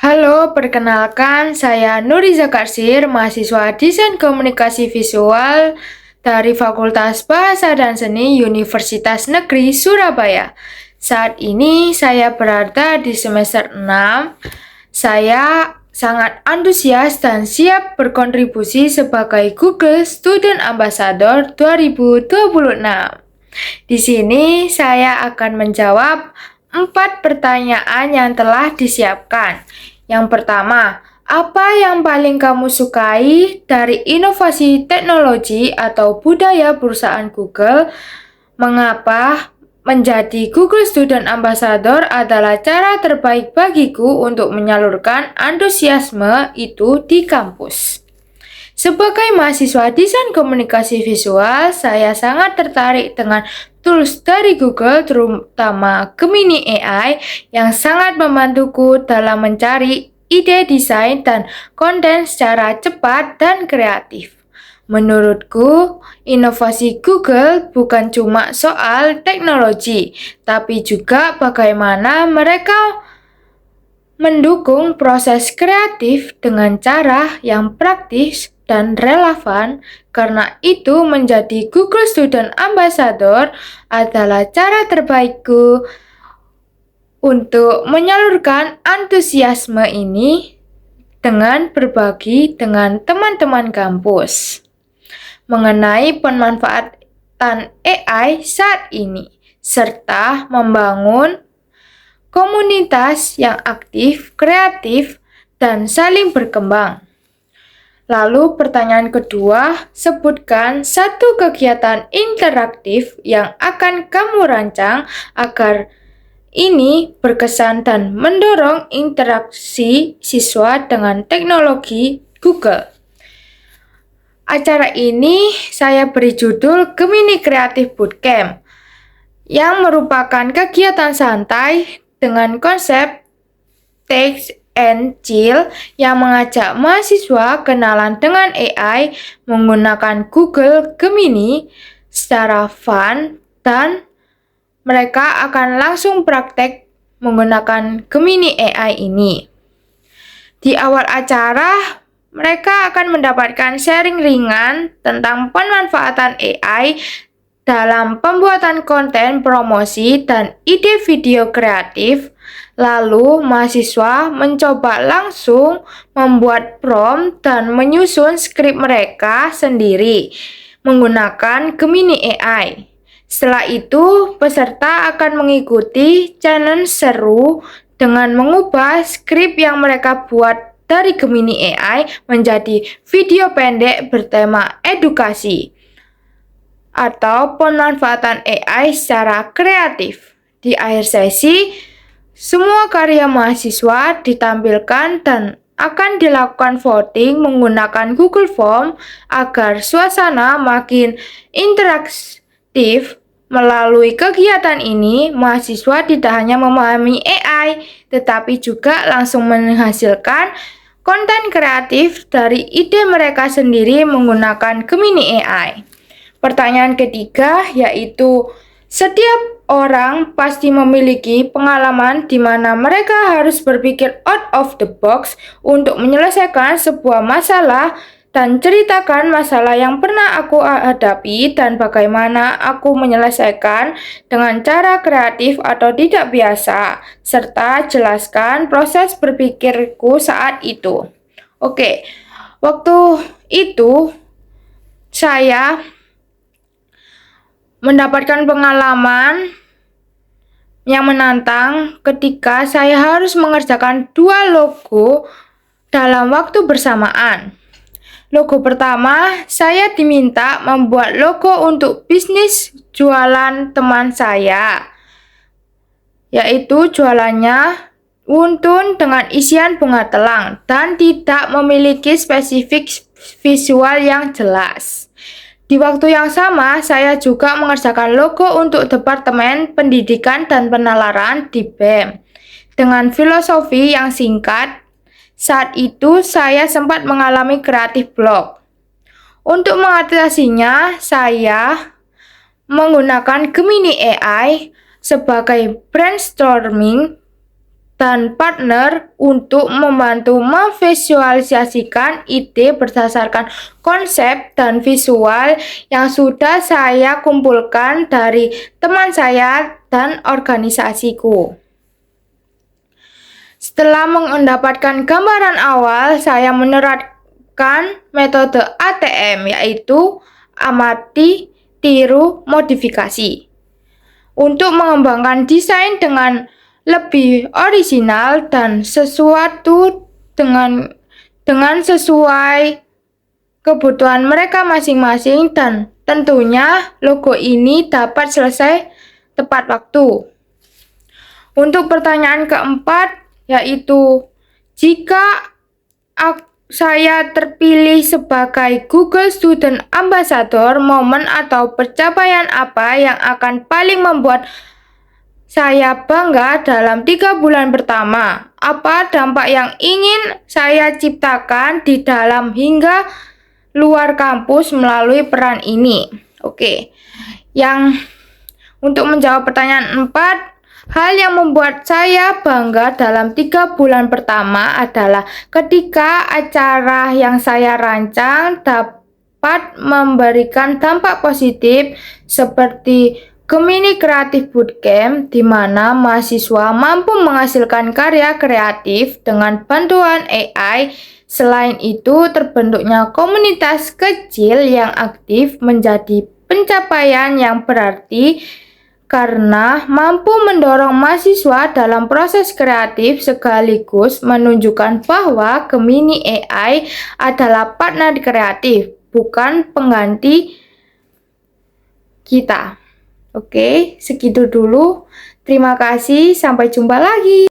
Halo, perkenalkan saya Nuriza Karsir, mahasiswa Desain Komunikasi Visual dari Fakultas Bahasa dan Seni Universitas Negeri Surabaya. Saat ini saya berada di semester 6. Saya sangat antusias dan siap berkontribusi sebagai Google Student Ambassador 2026. Di sini saya akan menjawab 4 pertanyaan yang telah disiapkan. Yang pertama, apa yang paling kamu sukai dari inovasi teknologi atau budaya perusahaan Google? Mengapa menjadi Google Student Ambassador adalah cara terbaik bagiku untuk menyalurkan antusiasme itu di kampus? Sebagai mahasiswa desain komunikasi visual, saya sangat tertarik dengan tools dari Google, terutama Gemini AI, yang sangat membantuku dalam mencari ide desain dan konten secara cepat dan kreatif. Menurutku, inovasi Google bukan cuma soal teknologi, tapi juga bagaimana mereka mendukung proses kreatif dengan cara yang praktis dan relevan. Karena itu menjadi Google Student Ambassador adalah cara terbaikku untuk menyalurkan antusiasme ini dengan berbagi dengan teman-teman kampus mengenai pemanfaatan AI saat ini, serta membangun komunitas yang aktif, kreatif, dan saling berkembang. Lalu pertanyaan kedua, sebutkan satu kegiatan interaktif yang akan kamu rancang agar ini berkesan dan mendorong interaksi siswa dengan teknologi Google. Acara ini saya beri judul Gemini Creative Bootcamp, yang merupakan kegiatan santai dengan konsep Take and Chill yang mengajak mahasiswa kenalan dengan AI menggunakan Google Gemini secara fun, dan mereka akan langsung praktek menggunakan Gemini AI ini. Di awal acara, mereka akan mendapatkan sharing ringan tentang pemanfaatan AI dalam pembuatan konten promosi dan ide video kreatif. Lalu, mahasiswa mencoba langsung membuat prompt dan menyusun skrip mereka sendiri menggunakan Gemini AI. Setelah itu, peserta akan mengikuti challenge seru dengan mengubah skrip yang mereka buat dari Gemini AI menjadi video pendek bertema edukasi atau pemanfaatan AI secara kreatif. Di akhir sesi, semua karya mahasiswa ditampilkan dan akan dilakukan voting menggunakan Google Form agar suasana makin interaktif. Melalui kegiatan ini, mahasiswa tidak hanya memahami AI, tetapi juga langsung menghasilkan konten kreatif dari ide mereka sendiri menggunakan Gemini AI. Pertanyaan ketiga yaitu, setiap orang pasti memiliki pengalaman di mana mereka harus berpikir out of the box untuk menyelesaikan sebuah masalah, dan ceritakan masalah yang pernah aku hadapi dan bagaimana aku menyelesaikan dengan cara kreatif atau tidak biasa, serta jelaskan proses berpikirku saat itu. Oke, waktu itu saya mendapatkan pengalaman yang menantang ketika saya harus mengerjakan 2 logo dalam waktu bersamaan. Logo pertama, saya diminta membuat logo untuk bisnis jualan teman saya, yaitu jualannya wuntun dengan isian bunga telang dan tidak memiliki spesifik visual yang jelas. Di waktu yang sama, saya juga mengerjakan logo untuk Departemen Pendidikan dan Penalaran di BEM dengan filosofi yang singkat. Saat itu, saya sempat mengalami kreatif block. Untuk mengatasinya, saya menggunakan Gemini AI sebagai brainstorming dan partner untuk membantu memvisualisasikan ide berdasarkan konsep dan visual yang sudah saya kumpulkan dari teman saya dan organisasiku. Setelah mendapatkan gambaran awal, saya menerapkan metode ATM, yaitu amati, tiru, modifikasi, untuk mengembangkan desain dengan lebih orisinal dan sesuatu dengan sesuai kebutuhan mereka masing-masing, dan tentunya logo ini dapat selesai tepat waktu. Untuk pertanyaan keempat, yaitu jika saya terpilih sebagai Google Student Ambassador, momen atau pencapaian apa yang akan paling membuat saya bangga dalam 3 bulan pertama? Apa dampak yang ingin saya ciptakan di dalam hingga luar kampus melalui peran ini? Oke. Untuk menjawab pertanyaan 4, hal yang membuat saya bangga dalam 3 bulan pertama adalah ketika acara yang saya rancang dapat memberikan dampak positif, seperti Gemini Creative Bootcamp, di mana mahasiswa mampu menghasilkan karya kreatif dengan bantuan AI. Selain itu, terbentuknya komunitas kecil yang aktif menjadi pencapaian yang berarti karena mampu mendorong mahasiswa dalam proses kreatif sekaligus menunjukkan bahwa Gemini AI adalah partner kreatif, bukan pengganti kita. Oke, segitu dulu. Terima kasih, sampai jumpa lagi.